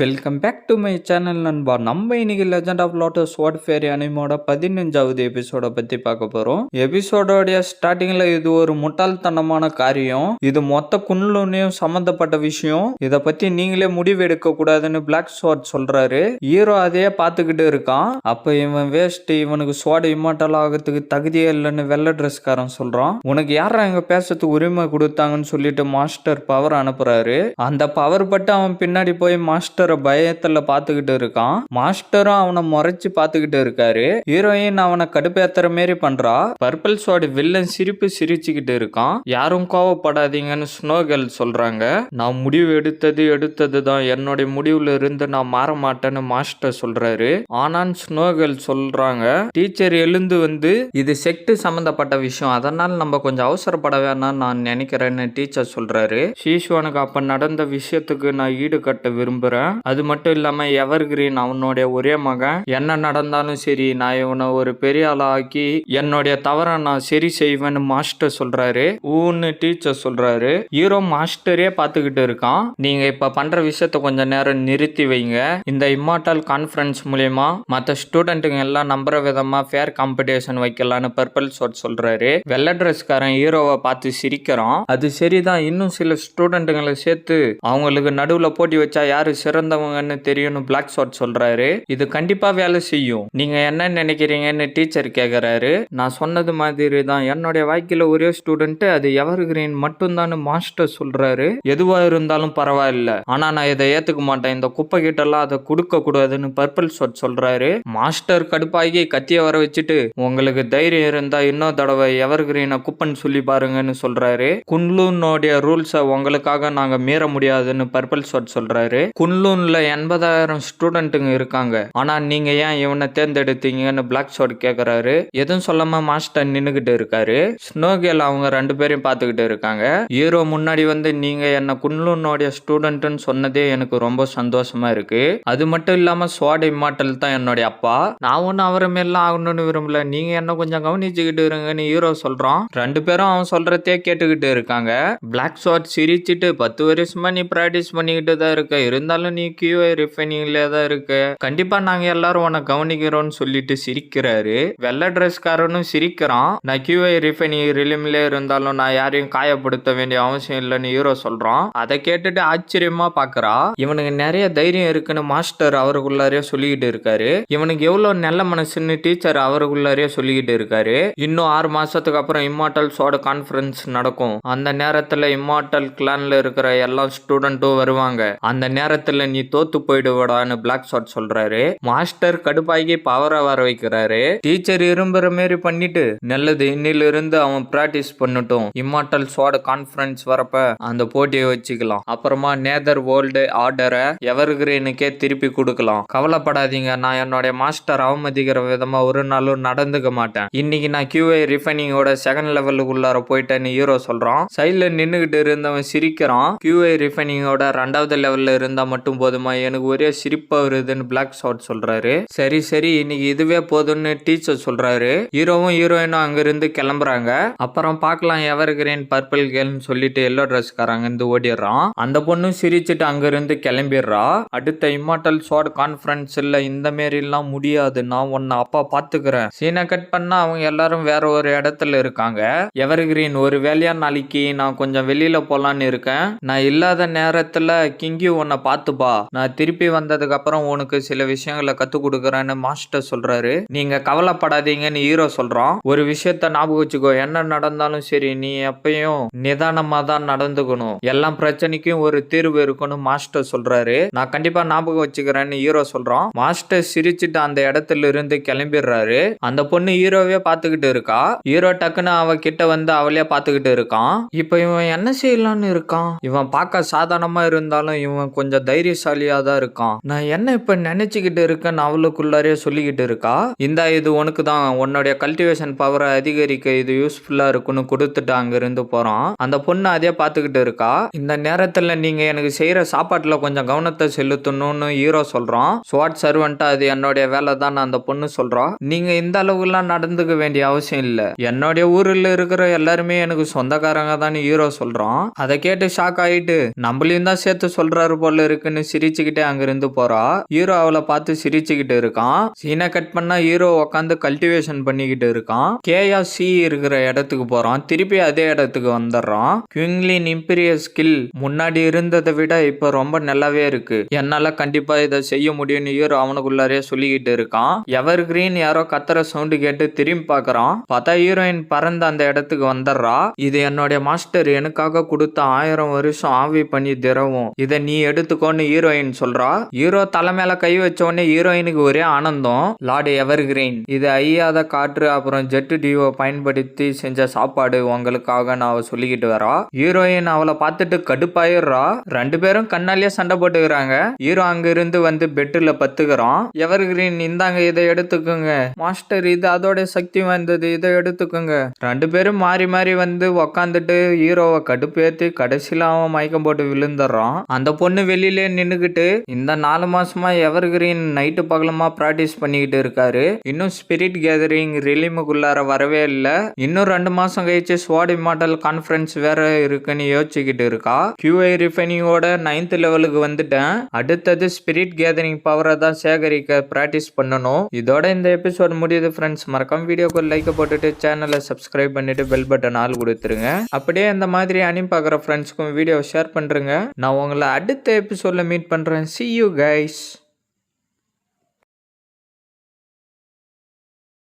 Welcome back to my channel நண்பா. நம்ம இன்னைக்கு legend of lotus sword fairy அனிமோட 15வது எபிசோட பத்தி பார்க்க போறோம். எபிசோடோடைய ஸ்டார்டிங்ல இது ஒரு முட்டாள்தனமான காரியம், இது மொத்த குன்லூனையும் சம்பந்தப்பட்ட விஷயம், இத பத்தி நீங்களே முடிவு எடுக்க கூடாதுன்னு பிளாக் ஸ்வாட் சொல்றாரு. ஹீரோ அதையே பார்த்துக்கிட்டு இருக்கான். அப்ப இவன் வேஸ்ட், இவனுக்கு ஸ்வாட் இம்மார்டல் ஆகிறதுக்கு தகுதியே இல்லைன்னு வெள்ளை ட்ரெஸ்காரன் சொல்றான். உனக்கு யாரா இங்க பேசுறதுக்கு உரிமை கொடுத்தாங்கன்னு சொல்லிட்டு மாஸ்டர் பவர் அனுப்புறாரு. அந்த பவர் பட்டு அவன் பின்னாடி போய் மாஸ்டர் பயத்துல பாத்துக்கிட்டு இருக்கான். மாஸ்டரும் அவனை முறைச்சு பாத்துக்கிட்டு இருக்காரு. ஹீரோயின் அவனை கடுப்பேத்துற மாரி பண்றா. பர்பிள் ஸ்வாட் வில்லன் சிரிச்சுக்கிட்டு இருக்கான். யாரும் கோவப்படாதீங்கன்னு ஸ்னோ கேர்ள் சொல்றாங்க. நான் முடிவு எடுத்தது தான், என்னுடைய முடிவுல இருந்து நான் மாற மாட்டேன்னு மாஸ்டர் சொல்றாரு. ஆனான்னு ஸ்னோ கேர்ள் சொல்றாங்க. டீச்சர் எழுந்து வந்து இது செக்ட் சம்பந்தப்பட்ட விஷயம், அதனால நம்ம கொஞ்சம் அவசரப்பட வேணாம் நான் நினைக்கிறேன்னு டீச்சர் சொல்றாரு. சீஸ்வானுக்கு அப்ப நடந்த விஷயத்துக்கு நான் ஈடு கட்ட விரும்புறேன். அது மட்டும் இல்லாம எவர் கிரீன் அவனுடைய ஒரே மகன், என்ன நடந்தாலும் சரி நான் இவனை ஒரு பெரிய ஆளாக்கி என்னுடைய தவற நான் சரி செய்வேன்னு மாஸ்டர் சொல்றாரு. ஊன்னு டீச்சர் சொல்றாரு. ஹீரோ மாஸ்டரே பாத்துக்கிட்டு இருக்கான். நீங்க இப்ப பண்ற விஷயத்த கொஞ்ச நேரம் நிறுத்தி வைங்க. இந்த இம்மார்டல் கான்ஃபரன்ஸ் மூலியமா மற்ற ஸ்டூடெண்ட்டுங்க எல்லாம் நம்புற விதமா ஃபேர் காம்படிஷன் வைக்கலான்னு பர்பிள் ஸ்வாட் சொல்றாரு. வெள்ளை ட்ரெஸ்காரன் ஹீரோவை பார்த்து சிரிக்கிறான். அது சரிதான், இன்னும் சில ஸ்டூடெண்ட்டுங்களை சேர்த்து அவங்களுக்கு நடுவுல போட்டி வச்சா யாரு சிறந்தவங்கன்னு தெரியும்னு பிளாக் ஸ்வாட் சொல்றாரு. இது கண்டிப்பா வேலை செய்யும், நீங்க என்ன நினைக்கிறீங்கன்னு டீச்சர் கேக்குறாரு. நான் சொன்னது மாதிரி தான், என்னுடைய வாழ்க்கையில ஒரே ஸ்டூடெண்ட் அது எவர் கிரீன் மட்டும்தான் மாஸ்டர் சொல்றாரு. எதுவா இருந்தாலும் பரவாயில்ல, ஆனா நான் இதை ஏத்துக்க மாட்டேன், இந்த குப்பை கிட்ட எல்லாம் அதை கொடுக்க கூடாதுன்னு பர்பிள் ஸ்வாட் சொல்றாரு. மாஸ்டர் கடுப்பாகி கத்திய வர வச்சுட்டு, உங்களுக்கு தைரியம் இருந்தா இன்னொரு தடவை எவர் கிரீனை குப்பன்னு சொல்லி பாருங்கன்னு சொல்றாரு. குன்லூனோடைய ரூல்ஸை உங்களுக்காக நாங்க மீற முடியாதுன்னு பர்பிள் ஸ்வாட் சொல்றாரு. குன்லூன்ல 80,000 ஸ்டூடெண்ட்டுங்க இருக்காங்க, ஆனா நீங்க ஏன் இவனை தேர்ந்தெடுத்தீங்கன்னு பிளாக் ஸ்வாட் கேக்குறாரு. எதுவும் சொல்லாம மாஸ்டர் நின்னுகிட்டு இருக்காரு. ஸ்னோகேல் அவங்க ரெண்டு பேரையும் பார்த்துக்கிட்டு இருக்காங்க. ஹீரோ முன்னாடி வந்து நீங்க என்ன குன்லூனோடைய ஸ்டூடெண்ட்னு சொன்னதே எனக்கு ரொம்ப சந்தோஷமா இருக்கு. அது மட்டும் இல்லாம ஸ்வாட் இம்மார்டல் தான் என்னுடைய அப்பா, நான் ஒன்னும் அவரை மேலாம் ஆகணும்னு விரும்பல, நீங்க என்ன கொஞ்சம் கவனிச்சுக்கிட்டு இருங்கன்னு ஹீரோ சொல்றான். ரெண்டு பேரும் அவன் சொல்றதே கேட்டுக்கிட்டு இருக்காங்க. பிளாக் ஸ்வாட் சிரிச்சிட்டு 10 வருஷமா நீ பிராக்டிஸ் பண்ணிக்கிட்டு தான் இருக்க, இருந்தாலும் நீ QA ரிஃபைனிங்ல தான் இருக்க, கண்டிப்பா நாங்க எல்லாரும் உன்னை கவனிக்கிறோம்னு சொல்லிட்டு சிரிக்கிறாரு. வெள்ளை ட்ரெஸ்காரனும் சிரிக்கிறான். நான் QA ரிஃபைனிங் ரிலிம்ல இருந்தாலும் நான் யாரையும் காயப்படுத்த வேண்டிய அவசியம் இல்லைன்னு ஹீரோ சொல்றான். அதை கேட்டுட்டு ஆச்சரியமா பாக்குறா. இவனுக்கு நிறைய தைரியம் இருக்குன்னு மாஸ்டர் அவருக்குள்ளாரே சொல்லிக்கிட்டு இருக்காரு. இவனுக்கு எவ்வளவு நல்ல மனசுன்னு டீச்சர் அவருக்குள்ளாரே சொல்லிக்கிட்டு இருக்காரு. இன்னும் 6 மாசத்துக்கு அப்புறம் இம்மார்டல் ஸ்வாட் கான்ஃபரன்ஸ் நடக்கும். அந்த நேரத்துல இம்மார்டல் கிளான்ல இருக்கிற எல்லா ஸ்டூடெண்ட்டும் வருவாங்க. அந்த நேரத்துல நீ தோத்து போயிடுவடான்னு பிளாக் ஸ்வாட் சொல்றாரு. மாஸ்டர் கடுப்பாகி பவரை வர வைக்கிறாரு. டீச்சர் இரும்புற மாரி பண்ணிட்டு, நல்லது இன்னில இருந்து அவன் பிராக்டிஸ் பண்ணட்டும், இம்மார்டல் ஸ்வாட் கான்ஃபரன்ஸ் வரப்ப அந்த போட்டியை வச்சுக்கலாம், அப்புறமா நேதர் வேர்ல்டு ஆர்டரை எவர் கிரீனுக்கே திருப்பி கொடுக்கலாம், கவலைப்படாதீங்க, நான் என்னுடைய மாஸ்டர் அவமதிக்கிற விதமா ஒரு நாளும் நடந்துக்க மாட்டேன், இன்னைக்கு நான் QA ரிஃபைனிங்கோட செகண்ட் லெவலுக்குள்ளார போயிட்டேன்னு ஹீரோ சொல்றான். சைட்ல நின்னுகிட்டு இருந்தவன் சிரிக்கிறான். QA ரிஃபைனிங்கோட 2வது லெவல்ல இருந்தா மட்டும் போதுமா, எனக்கு ஒரே சிரிப்பா வருதுன்னு பிளாக் ஸ்வாட் சொல்றாரு. சரி இன்னைக்கு இதுவே போதும்னு டீச்சர் சொல்றாரு. ஹீரோவும் ஹீரோயினும் அங்கிருந்து கிளம்புறாங்க. அப்புறம் பார்க்கலாம் எவர் கிரீன் பர்பிள் கேர்ள்னு சொல்லிட்டு எல்லோ ட்ரெஸ்காரங்க இருந்து ஓடிடுறான். அந்த பொண்ணும் சிரிச்சுட்டு அங்கிருந்து கிளம்பிடுறா. அடுத்த இம்மார்டல் ஸ்வாட் கான்ஃபரன்ஸ்ல இந்த மாரி எல்லாம் முடியாது, நான் உன்னை அப்பா பாத்துக்கிறேன், சீனை கட் பண்ணா அவங்க எல்லாரும் வேற ஒரு இடத்துல இருக்காங்க. எவர் கிரீன் ஒரு வேலையா நாளைக்கு நான் கொஞ்சம் வெளியில போலான்னு இருக்கேன், நான் இல்லாத நேரத்துல கிங்கி உன்னை பார்த்துப்பா, நான் திருப்பி வந்ததுக்கு அப்புறம் உனக்கு சில விஷயங்களை கத்து கொடுக்கறேன்னு மாஸ்டர் சொல்றாரு. நீங்க கவலைப்படாதீங்கன்னு ஹீரோ சொல்றான். ஒரு விஷயத்த ஞாபகம் வச்சுக்கோ, என்ன நடந்தாலும் சரி நீ எப்பயும் நிதானமா தான் நடந்துக்கணும், எல்லா பிரச்சனைக்கும் ஒரு தீர்வு இருக்கணும் மாஸ்டர் சொல்றாரு. நான் கண்டிப்பா ஞாபகம் வச்சுக்கிறேன்னு ஹீரோ சொல்றான். மாஸ்டர் சிரிச்சுட்டு அந்த இடத்துல இருந்து கிளம்பிடுறாரு. அந்த பொண்ணு ஹீரோவே பாத்துக்கிட்டு இருக்கா. ஹீரோ டக்குன்னு அவ கிட்ட வந்து அவளே பாத்துக்கிட்டு இருக்கான். இப்ப இவன் என்ன செய்யலான்னு இருக்கான், இவன் பார்க்க சாதாரணமா இருந்தாலும் இவன் கொஞ்சம் தைரியசாலியா தான் இருக்கான். நான் என்ன இப்ப நினைச்சுக்கிட்டு இருக்கேன்னு அவளுக்குள்ளாரே சொல்லிக்கிட்டு இருக்கா. இந்த இது உனக்கு தான், உன்னுடைய கல்டிவேஷன் பவரை அதிகரிக்க இது யூஸ்ஃபுல்லா இருக்குன்னு கொடுத்துட்டு அங்க இருந்து போறான். அந்த பொண்ணு அதே பாத்துக்கிட்டு இருக்கா. இந்த நேரத்துல நீங்க எனக்கு செய்யற சாப்பாட்டுல கொஞ்சம் கவனத்தை செலுத்தணும்னு ஹீரோ சொல்றான். ஸ்வாட் சர்வெண்டா அது என்னுடைய வேலை தான் அந்த பொண்ணு சொல்றா. நீங்க இந்த அளவுலாம் நடந்துக்க வேண்டிய அவசியம் இல்ல, என்னுடைய ஊர்ல இருக்கிற எல்லாருமே எனக்கு சொந்தக்காரங்க தான் ஹீரோ சொல்றான். அதை கேட்டு ஷாக் ஆயிட்டு நம்மளையும் தான் சேர்த்து சொல்றாரு போல இருக்குன்னு சிரிச்சுக்கிட்டே அங்கிருந்து போறா. ஹீரோ அவளை பார்த்து சிரிச்சுக்கிட்டு இருக்கான். சீனை கட் பண்ணா ஹீரோ உட்காந்து கல்டிவேஷன் பண்ணிக்கிட்டு இருக்கான். கேயா சி இருக்கிற இடத்துக்கு போறான். திருப்பி அதே இடத்துக்கு வந்துடுறான். குயிங்லின் இம்பீரியல் ஸ்கில் முன்னாடி இருந்ததை விட இப்ப ரொம்ப நல்லாவே இருக்கு. என்னால கண்டிப்பா இதை செய்ய முடியும்னு ஹீரோ அவனுக்குள்ளாரே சொல்லிக்கிட்டு இருக்கான். எவர் கிரீன் யாரோ கத்துற சவுண்டு கேட்டு திரும்பி பாக்குறான். பார்த்தா ஹீரோயின் பறந்து அந்த இடத்துக்கு வந்துடுறா. இது என்னுடைய மாஸ்டர் எனக்காக கொடுத்த 1000 வருஷம் ஆவி பண்ணி திரவும், இதை நீ எடுத்துக்கோன்னு ஹீரோயின் சொல்றா. ஹீரோ தலை மேல கை வச்ச உடனே ஹீரோயினுக்கு ஒரே ஆனந்தம். லார்டு எவர் கிரீன், இது ஐயாத காற்று அப்புறம் ஜெட் டியூவை பயன்படுத்தி செஞ்ச சாப்பாடு உங்களுக்காக நான் சொல்லிக்கிட்டு வரா. ஹீரோயின் அவளை பார்த்துட்டு கடுப்பாயிடுறா. 2 பேரும் கண்ணாலேயே சண்டை போட்டுக்கிறாங்க. ஹீரோ அங்க இருந்து வந்து பெட்டுல பத்துக்கிறான். எவர் கிரீன் இந்தாங்க இதை எடுத்துக்கோங்க மாஸ்டர், இது அதோட சக்தி வாய்ந்தது, இதை எடுத்துக்கோங்க. 2 பேரும் மாறி மாறி வந்து உக்காந்துட்டு ஹீரோவை கடுப்பேத்தி கடைசியில அவன் மயக்கம் போட்டு விழுந்துடுறான். அந்த பொண்ணு வெளியிலே நின்னுகிட்டு இந்த 4 மாசமா எவர் கிரீன் நைட்டு பகலமா பிராக்டிஸ் பண்ணிக்கிட்டு இருக்காரு. இன்னும் ஸ்பிரிட் கேதரிங் ரிலீமுக்குள்ளார வரவே இல்லை. இன்னும் 2 மாசம் கழிச்சு ஸ்வாட் இம்மார்டல் கான்ஃபரன்ஸ் வேற இருக்குன்னு யோசிச்சுக்கிட்டு இருக்கா. QI ரிஃபைனிங்கோட 9th லெவலுக்கு வந்துட்டேன். அடுத்தது ஸ்பிரிட் கேதரிங் பவரை தான் சேகரிக்க பிராக்டிஸ் பண்ணணும். இதோட இந்த எபிசோட் முடியுது ஃப்ரெண்ட்ஸ். மறக்காம வீடியோக்கு லைக் போட்டுட்டு சேனலை சப்ஸ்கிரைப் பண்ணிட்டு பெல் பட்டன் ஆல் கொடுத்துருங்க. அப்படியே இந்த மாதிரி அனிம் பார்க்குற ஃப்ரெண்ட்ஸ்க்கும் வீடியோ ஷேர் பண்ணுறேங்க. நான் உங்களை அடுத்த எபிசோடில் மீட் பண்ணுறேன். See you guys.